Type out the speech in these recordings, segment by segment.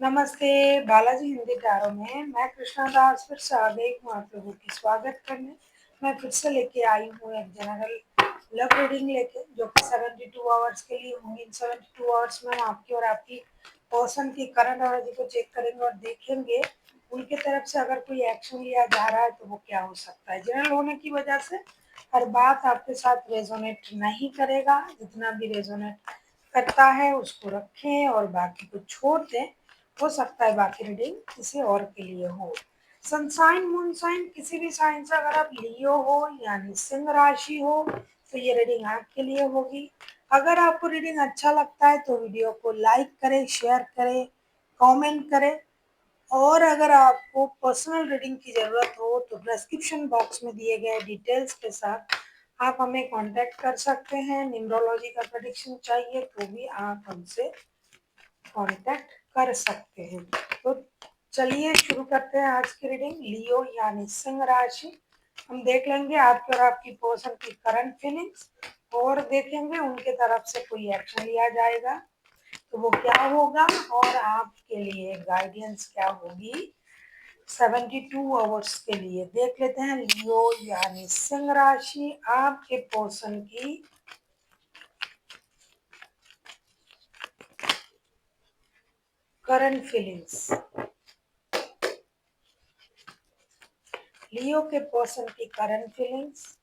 नमस्ते, बालाजी हिंदी टारो में मैं कृष्णा दास फिर से आ गई हूँ आप लोगों की स्वागत करने। मैं फिर से लेके आई हूँ एक जनरल लव रीडिंग लेके, जो कि 72 आवर्स के लिए होंगी। इन 72 आवर्स में हम आपकी और आपकी पर्सन की करंट एनर्जी को चेक करेंगे और देखेंगे उनके तरफ से अगर कोई एक्शन लिया जा रहा है तो वो क्या हो सकता है। जनरल होने की वजह से हर बात आपके साथ रेजोनेट नहीं करेगा, जितना भी रेजोनेट करता है उसको रखें और बाकी को छोड़ दें। हो सकता है बाकी रीडिंग किसी और के लिए हो। सनसाइन मून साइन किसी भी साइन से अगर आप लियो हो यानी सिंह राशि हो तो ये रीडिंग आपके लिए होगी। अगर आपको रीडिंग अच्छा लगता है तो वीडियो को लाइक करें, शेयर करें, कमेंट करें। और अगर आपको पर्सनल रीडिंग की ज़रूरत हो तो डिस्क्रिप्शन बॉक्स में दिए गए डिटेल्स के साथ आप हमें कांटेक्ट कर सकते हैं। न्यूमरोलॉजी का प्रेडिक्शन चाहिए तो भी आप हमसे कांटेक्ट कर सकते हैं। तो चलिए शुरू करते हैं आज की रीडिंग। लियो यानी सिंह राशि, हम देख लेंगे आपके और आपकी पर्सन की करंट फीलिंग्स और देखेंगे उनके तरफ से कोई एक्शन लिया जाएगा तो वो क्या होगा और आपके लिए गाइडेंस क्या होगी 72 आवर्स के लिए। देख लेते हैं लियो यानी सिंह राशि, आपके पर्सन की करंट फीलिंग्स। लियो के पर्सन की current feelings.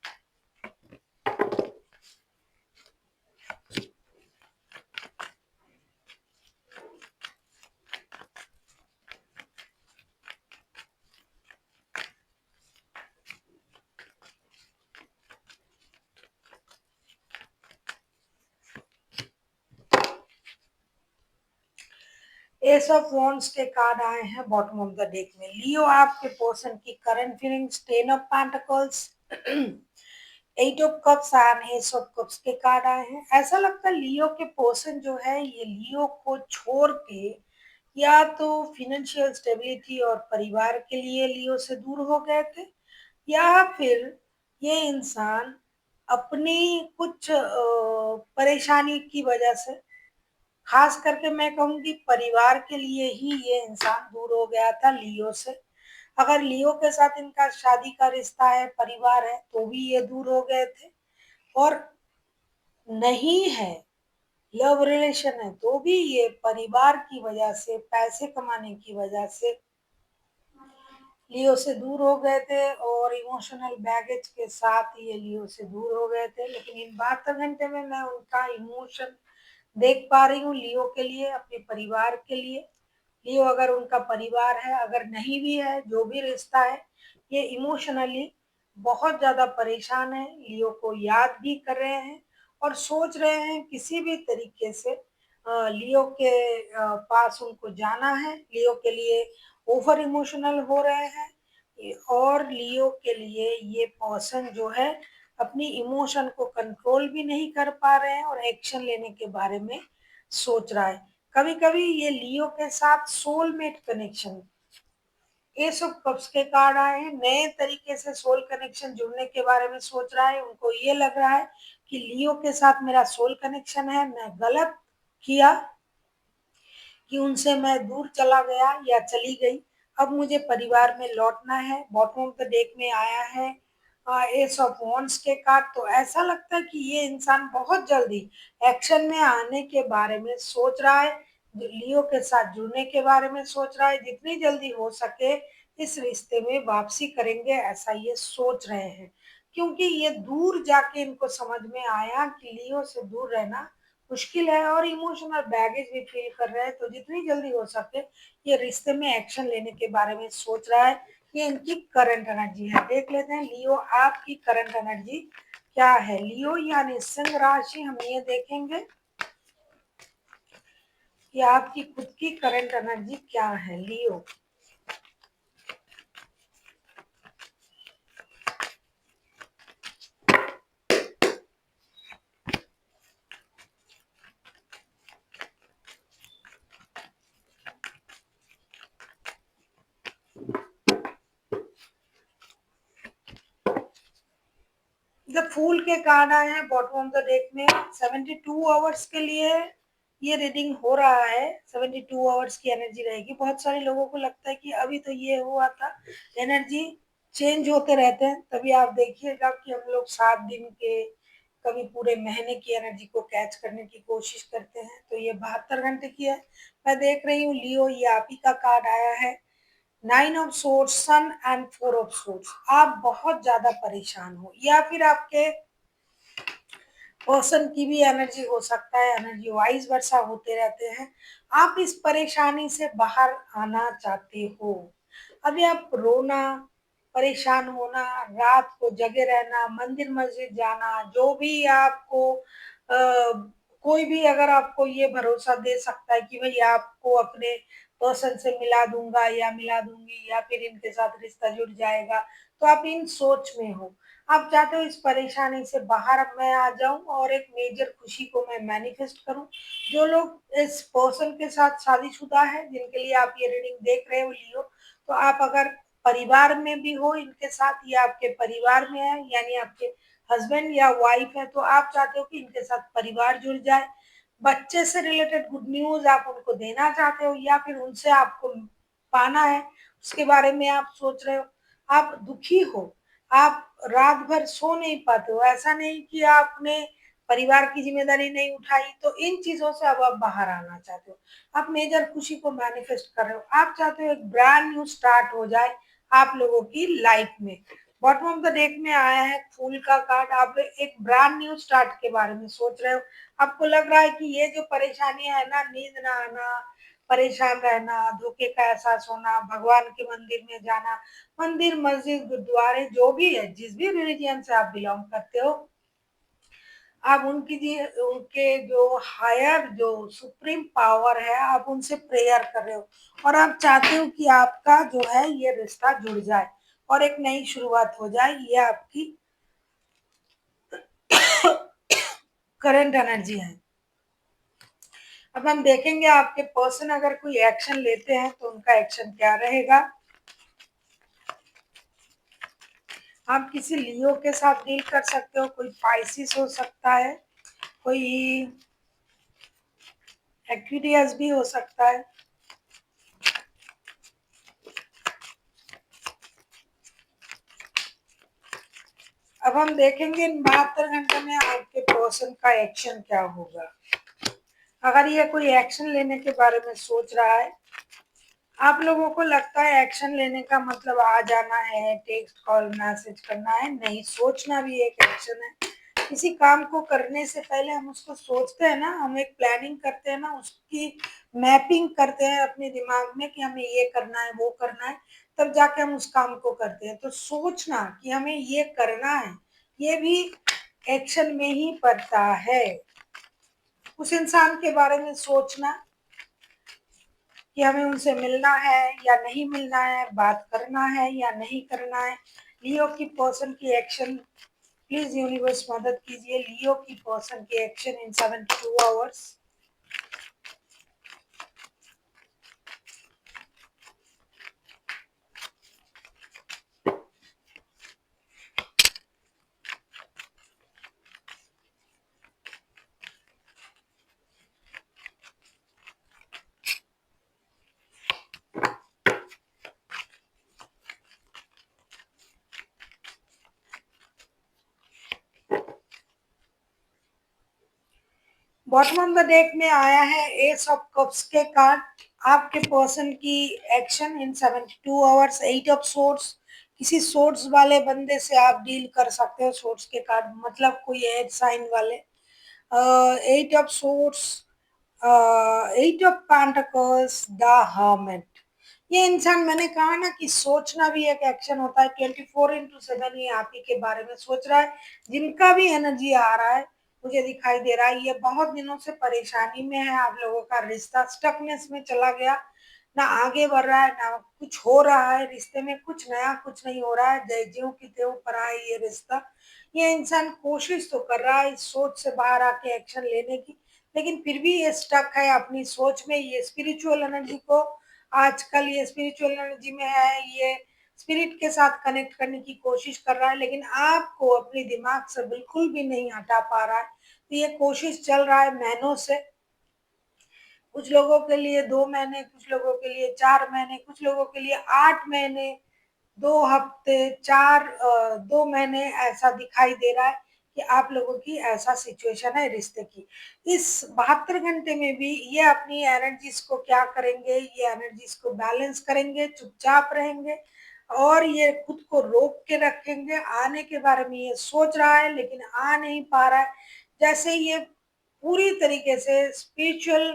S of wands के कार्ड आए हैं बॉटम ऑफ द डेक में। लियो आपके पर्सन की current feelings, 10 of pentacles, 8 of cups and ace of cups के कार्ड आए हैं। ऐसा लगता है लियो के पर्सन जो है ये लियो को छोड़ के या तो फिनेंशियल स्टेबिलिटी और परिवार के लिए लियो से दूर हो गए थे, या फिर ये इंसान अपनी कुछ परेशानी की वजह से, खास करके मैं कहूँगी परिवार के लिए ही ये इंसान दूर हो गया था लियो से। अगर लियो के साथ इनका शादी का रिश्ता है, परिवार है, तो भी ये दूर हो गए थे। और नहीं है, लव रिलेशन है, तो भी ये परिवार की वजह से, पैसे कमाने की वजह से लियो से दूर हो गए थे और इमोशनल बैगेज के साथ ये लियो से दूर हो गए थे। लेकिन इन 72 घंटे में मैं उनका इमोशन देख पा रही हूँ लियो के लिए, अपने परिवार के लिए। लियो अगर उनका परिवार है, अगर नहीं भी है, जो भी रिश्ता है, ये इमोशनली बहुत ज़्यादा परेशान है, लियो को याद भी कर रहे हैं और सोच रहे हैं किसी भी तरीके से लियो के पास उनको जाना है। लियो के लिए ओवर इमोशनल हो रहे हैं और लियो के लिए ये पर्सन जो है अपनी इमोशन को कंट्रोल भी नहीं कर पा रहे हैं और एक्शन लेने के बारे में सोच रहा है। कभी कभी ये लियो के साथ soulmate connection, S of cups के कार्ड आए हैं, नए तरीके से सोल कनेक्शन जुड़ने के बारे में सोच रहा है। उनको ये लग रहा है कि लियो के साथ मेरा सोल कनेक्शन है, मैं गलत किया कि उनसे मैं दूर चला गया या चली गई, अब मुझे परिवार में लौटना है। बॉटम ऑफ द डेक में आया है एस ऑफ वॉन्ड्स के कार्ड। तो ऐसा लगता है कि ये इंसान बहुत जल्दी एक्शन में आने के बारे में सोच रहा है, लियो के साथ जुड़ने के बारे में सोच रहा है, जितनी जल्दी हो सके इस रिश्ते में वापसी करेंगे ऐसा ये सोच रहे हैं। क्योंकि ये दूर जाके इनको समझ में आया कि लियो से दूर रहना मुश्किल है और इमोशनल बैगेज भी फील कर रहे हैं, तो जितनी जल्दी हो सके ये रिश्ते में एक्शन लेने के बारे में सोच रहा है। ये इनकी करंट एनर्जी है। देख लेते हैं लियो आपकी करंट एनर्जी क्या है। लियो यानी सिंह राशि, हम ये देखेंगे कि आपकी खुद की करंट एनर्जी क्या है। लियो द फूल के कार्ड आए हैं बॉटम ऑफ द डेक में। 72 आवर्स के लिए ये रीडिंग हो रहा है, 72 आवर्स की एनर्जी रहेगी। बहुत सारे लोगों को लगता है कि अभी तो ये हुआ था, एनर्जी चेंज होते रहते हैं। तभी आप देखिएगा कि हम लोग 7 दिन के, कभी पूरे महीने की एनर्जी को कैच करने की कोशिश करते हैं। तो ये 72 घंटे की है। मैं देख रही हूँ लियो, ये आप ही का कार्ड आया है, 9 of swords, sun and 4 of swords. आप बहुत ज्यादा परेशान हो, या फिर आपके पर्सन की भी एनर्जी हो सकता है, एनर्जी वाइज वर्षा होते रहते हैं। आप इस परेशानी से बाहर आना चाहते हो। अभी आप रोना, परेशान होना, रात को जगे रहना, मंदिर मस्जिद जाना, जो भी आपको कोई भी अगर आपको ये भरोसा दे सकता है कि भाई आपको अपने पर्सन से मिला दूंगा या मिला दूंगी या फिर इनके साथ रिश्ता जुड़ जाएगा, तो आप इन सोच में हो। आप चाहते हो इस परेशानी से बाहर अब मैं आ जाऊं और एक मेजर खुशी को मैं मैनिफेस्ट करूं। जो लोग इस पर्सन के साथ शादीशुदा है, जिनके लिए आप ये रीडिंग देख रहे हो लियो, तो आप अगर परिवार में भी हो इनके साथ, या आपके परिवार में है यानी आपके हस्बैंड या वाइफ है, तो आप चाहते हो कि इनके साथ परिवार जुड़ जाए। बच्चे से रिलेटेड गुड न्यूज आप उनको देना चाहते हो, या फिर उनसे आपको पाना है, उसके बारे में आप सोच रहे हो। आप दुखी हो, आप रात भर सो नहीं पाते हो। ऐसा नहीं कि आपने परिवार की जिम्मेदारी नहीं उठाई, तो इन चीजों से अब आप बाहर आना चाहते हो। आप मेजर खुशी को मैनिफेस्ट कर रहे हो। आप चाहते हो एक ब्रांड न्यू स्टार्ट हो जाए आप लोगों की लाइफ में। बॉटम ऑफ द डेक में आया है फूल का कार्ड। आप एक ब्रांड न्यू स्टार्ट के बारे में सोच रहे हो। आपको लग रहा है कि ये जो परेशानियां है ना, नींद ना आना, परेशान रहना, धोखे का एहसास होना, भगवान के मंदिर में जाना, मंदिर मस्जिद गुरुद्वारे जो भी है, जिस भी रिलीजियन से आप बिलोंग करते हो, आप उनकी जी उनके जो हायर जो सुप्रीम पावर है, आप उनसे प्रेयर कर रहे हो। और आप चाहते हो कि आपका जो है ये रिश्ता जुड़ जाए और एक नई शुरुआत हो जाए। ये आपकी करंट एनर्जी है। अब हम देखेंगे आपके पर्सन अगर कोई एक्शन लेते हैं तो उनका एक्शन क्या रहेगा। आप किसी लियो के साथ डील कर सकते हो, कोई पाइसिस हो सकता है, कोई एक्विडियस भी हो सकता है। अब हम देखेंगे इन 72 घंटे में आपके पर्सन का एक्शन क्या होगा। अगर ये कोई एक्शन लेने के बारे में सोच रहा है, आप लोगों को लगता है एक्शन लेने का मतलब आ जाना है, टेक्स्ट कॉल मैसेज करना है, नहीं, सोचना भी एक एक्शन है। किसी काम को करने से पहले हम उसको सोचते हैं ना, हम एक प्लानिंग करते हैं ना, उसकी मैपिंग करते हैं अपने दिमाग में कि हमें ये करना है वो करना है, तब जाके हम उस काम को करते हैं। तो सोचना कि हमें ये करना है, ये भी एक्शन में ही पड़ता है। उस इंसान के बारे में सोचना कि हमें उनसे मिलना है या नहीं मिलना है, बात करना है या नहीं करना है। लियो की पर्सन की एक्शन, प्लीज यूनिवर्स मदद कीजिए। लियो की पर्सन की action in 72 hours. Bottom of the deck में आया है एस ऑफ कप्स के कार्ड। आपके पर्सन की action in 72 hours, 8 of swords. किसी सोर्ड्स वाले बंदे से आप डील कर सकते हो। सोर्ड्स के कार्ड मतलब कोई एड साइन वाले। 8 of swords, 8 of pentacles, the hermit. ये इंसान, मैंने कहा ना कि सोचना भी एक एक्शन होता है। 24/7 ये आप ही के बारे में सोच रहा है। जिनका भी एनर्जी आ रहा है, मुझे दिखाई दे रहा है ये बहुत दिनों से परेशानी में है। आप लोगों का रिश्ता स्टकनेस में चला गया, ना आगे बढ़ रहा है ना कुछ हो रहा है रिश्ते में, कुछ नया कुछ नहीं हो रहा है। ज्यों की त्यों पड़ा है ये रिश्ता। ये इंसान कोशिश तो कर रहा है इस सोच से बाहर आके एक्शन लेने की, लेकिन फिर भी ये स्टक है अपनी सोच में। ये स्पिरिचुअल एनर्जी को, आजकल ये स्पिरिचुअल एनर्जी में है, ये स्पिरिट के साथ कनेक्ट करने की कोशिश कर रहा है, लेकिन आपको अपने दिमाग से बिल्कुल भी नहीं हटा पा रहा है। तो ये कोशिश चल रहा है महीनों से। कुछ लोगों के लिए 2 महीने, कुछ लोगों के लिए 4 महीने, कुछ लोगों के लिए 8 महीने, 2 हफ्ते, 2 महीने ऐसा दिखाई दे रहा है कि आप लोगों की ऐसा सिचुएशन है रिश्ते की। इस 72 घंटे में भी ये अपनी एनर्जीज को क्या करेंगे, ये एनर्जीज को बैलेंस करेंगे, चुपचाप रहेंगे और ये खुद को रोक के रखेंगे। आने के बारे में ये सोच रहा है लेकिन आ नहीं पा रहा है। जैसे ये पूरी तरीके से स्पिरिचुअल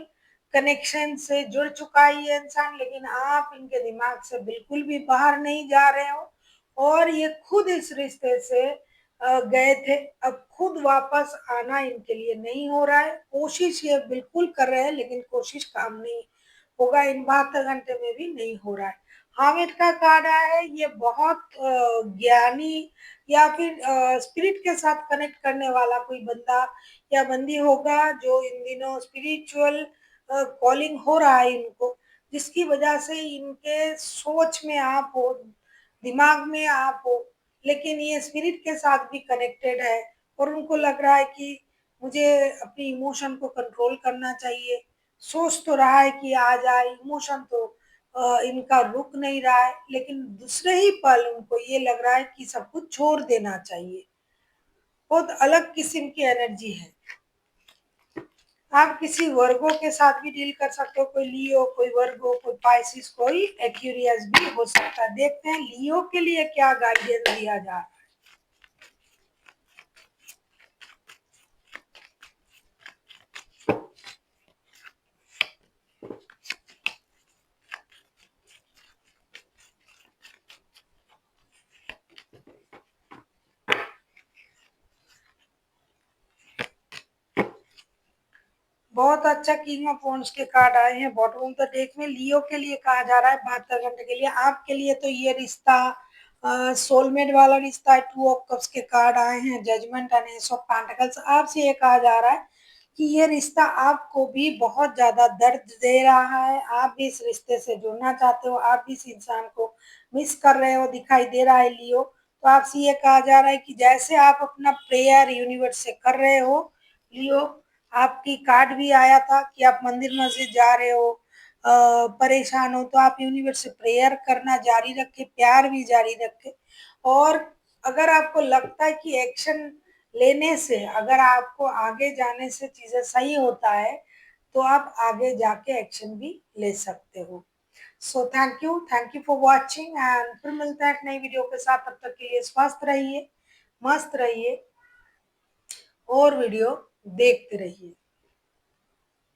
कनेक्शन से जुड़ चुका है ये इंसान, लेकिन आप इनके दिमाग से बिल्कुल भी बाहर नहीं जा रहे हो और ये खुद इस रिश्ते से गए थे। अब खुद वापस आना इनके लिए नहीं हो रहा है। कोशिश ये बिल्कुल कर रहे हैं लेकिन कोशिश काम नहीं होगा, इन 72 घंटे में भी नहीं हो रहा है। हामिद का कार्ड आया है, ये बहुत ज्ञानी या फिर स्पिरिट के साथ कनेक्ट करने वाला कोई बंदा या बंदी होगा जो इन दिनों स्पिरिचुअल कॉलिंग हो रहा है इनको, जिसकी वजह से इनके सोच में आप हो, दिमाग में आप हो, लेकिन ये स्पिरिट के साथ भी कनेक्टेड है और उनको लग रहा है कि मुझे अपनी इमोशन को कंट्रोल करना चाहिए। सोच तो रहा है कि आ जाए, इमोशन तो इनका रुक नहीं रहा है, लेकिन दूसरे ही पल उनको ये लग रहा है कि सब कुछ छोड़ देना चाहिए। बहुत अलग किस्म की एनर्जी है। आप किसी वर्गो के साथ भी डील कर सकते हो, कोई लियो, कोई वर्गो, कोई पाइसिस, कोई एक्यूरियस भी हो सकता है। देखते हैं लियो के लिए क्या गाइडेंस दिया जा रहा है। बहुत अच्छा किंग ऑफ वॉन्ड्स के कार्ड आए हैं बॉटम ऑफ द डेक में। लियो के लिए कहा जा रहा है 72 घंटे के लिए। आपके लिए तो ये रिश्ता सोलमेट वाला रिश्ता है। 2 ऑफ कप्स के कार्ड आए हैं, judgement and ace of pentacles. आपसे ये कहा जा रहा है कि ये रिश्ता आपको भी बहुत ज्यादा दर्द दे रहा है। आप भी इस रिश्ते से जुड़ना चाहते हो, आप भी इस इंसान को मिस कर रहे हो, दिखाई दे रहा है लियो। तो आपसे ये कहा जा रहा है कि जैसे आप अपना प्रेयर यूनिवर्स से कर रहे हो लियो, आपकी कार्ड भी आया था कि आप मंदिर मस्जिद जा रहे हो, परेशान हो, तो आप यूनिवर्स से प्रेयर करना जारी रखें, प्यार भी जारी रखें। और अगर आपको लगता है कि एक्शन लेने से, अगर आपको आगे जाने से चीजें सही होता है, तो आप आगे जाके एक्शन भी ले सकते हो। So thank you for watching and फिर मिलते हैं एक नई वीडियो के साथ। तब तक के लिए स्वस्थ रहिए, मस्त रहिए और वीडियो देखते रहिए।